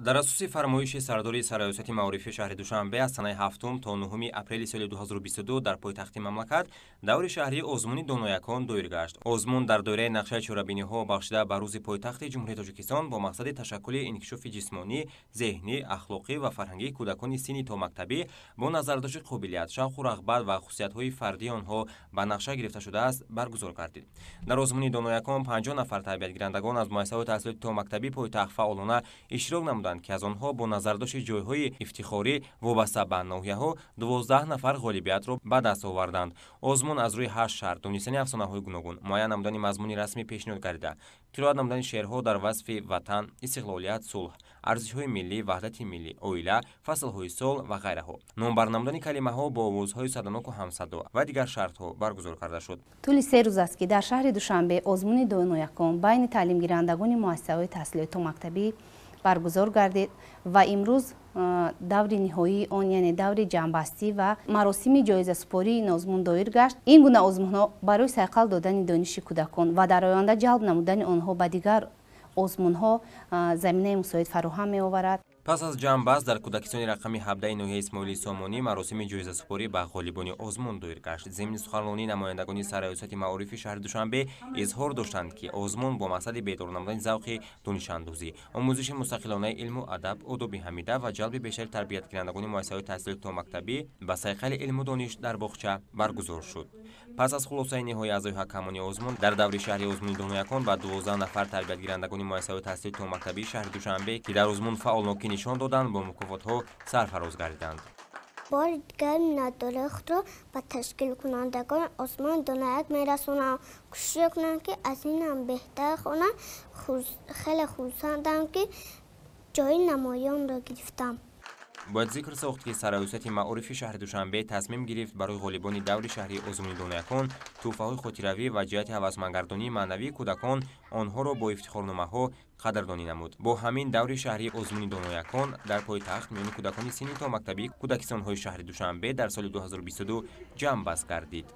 дар асоси фармоиши сардори сароясати маорифи шаҳри Душанбе аз санаи 7 то 9 апрели соли 2022 дар пойтахти мамлакат даври шаҳрии озмуни доноякон доир гашт. Озмун дар доираи нақшаи чорабиниҳо бахшида ба рӯзи пойтахти ҷумҳурияти Тоҷикистон бо мақсади ташаккули инкишофи ҷисмонӣ, зеҳнӣ, ахлоқӣ ва фарҳангии кӯдакони синни то мактабӣ бо назардошти қобилият, шавқу рағбат ва хусусиятҳои фардии онҳо ба нақша гирифта шудааст баргузор гардид. Дар озмуни доноякон 50 нафар тарбиятгирандагон аз муассисаҳои таҳсилоти то мактаби пойтахт фаъолона иштирок намуданд ки аз онҳо бо назардошти ҷойҳои ифтихорӣ вобаста ба ноҳияҳо 12 нафар ғолибиятро ба даст оварданд. Озмун аз рӯи 8 шарт донистани афсонаҳои гуногун, муайян намудани мазмуни расмӣ пешниҳод гардида, қироат намудани шеърҳо дар васфи ватан, истиқлолият, сулҳ, арзишҳои миллӣ, ваҳдати миллӣ, оила, фаслҳои сол ва ғайраҳо, номбар намудани калимаҳо бо овозҳои саданоку ҳамсадо ва дигар шартҳо баргузор карда шуд. тӯли 3 рӯз аст ки дар шаҳри Душанбе озмуни доноякон байни таълимгирандагони муассисаҳои таҳсилоти томактабӣ баргузор гардид ва имрӯз даври ниҳоии он, яъне даври ҷамъбастӣ ва маросими ҷоизасупории ин озмун доир гашт. Ин гуна озмунҳо барои сайқал додани дониши кӯдакон ва дар оянда ҷалб намудани онҳо ба дигар озмунҳо заминаи мусоид фароҳам меоварад. Пас аз ҷамъбаст дар кӯдакистони рақами 17 ноҳияи Исмоили Сомонӣ маросими ҷоизасупорӣ ба ғолибони озмун доир гашт. Зимни суханронии намояндагони сароясати маорифи шаҳри Душанбе изҳор доштанд ки озмун бо мақсади бедор намудани завқи донишандӯзӣ, омӯзиши мустақилонаи илму адаб, одоби ҳамида ва ҷалби бештари тарбиятгирандагони муассисаҳои таҳсилоти то мактабӣ ба сайқали илму дониш дар боғча баргузор шуд. Пас аз хулосаи ниҳои аъзои ҳакамони озмун дар даври шаҳри озмуни доноякон ба 12 нафар тарбиятгирандагони муассисаҳои таҳсилоти то мактабӣ шаҳри Душанбе ки дар озмун фаъолнокӣ нишон доданд бо мукофотҳо сарфароз гардиданд. بار دیگر ندارخت را به تشکیل کنندگان ازمون دونایک میرسونم کوشش کنم که از این هم بهتر کنم خیلی خوشحالم که جای نمایان را گرفتم. бояд зикр сохт ки сароясати маорифи шаҳри Душанбе тасмим гирифт барои ғолибони даври шаҳри озмуни доноякон тӯҳфаҳои хотиравӣ ва ҷиҳати ҳавасмандгардонии маънавии кӯдакон онҳоро бо ифтихорномаҳо қадрдонӣ намуд. бо ҳамин даври шаҳри озмуни доноякон дар пойтахт миёни кӯдакони синни то мактаби кӯдакистонҳои шаҳри Душанбе дар соли 2022 ҷамъбаст гардид.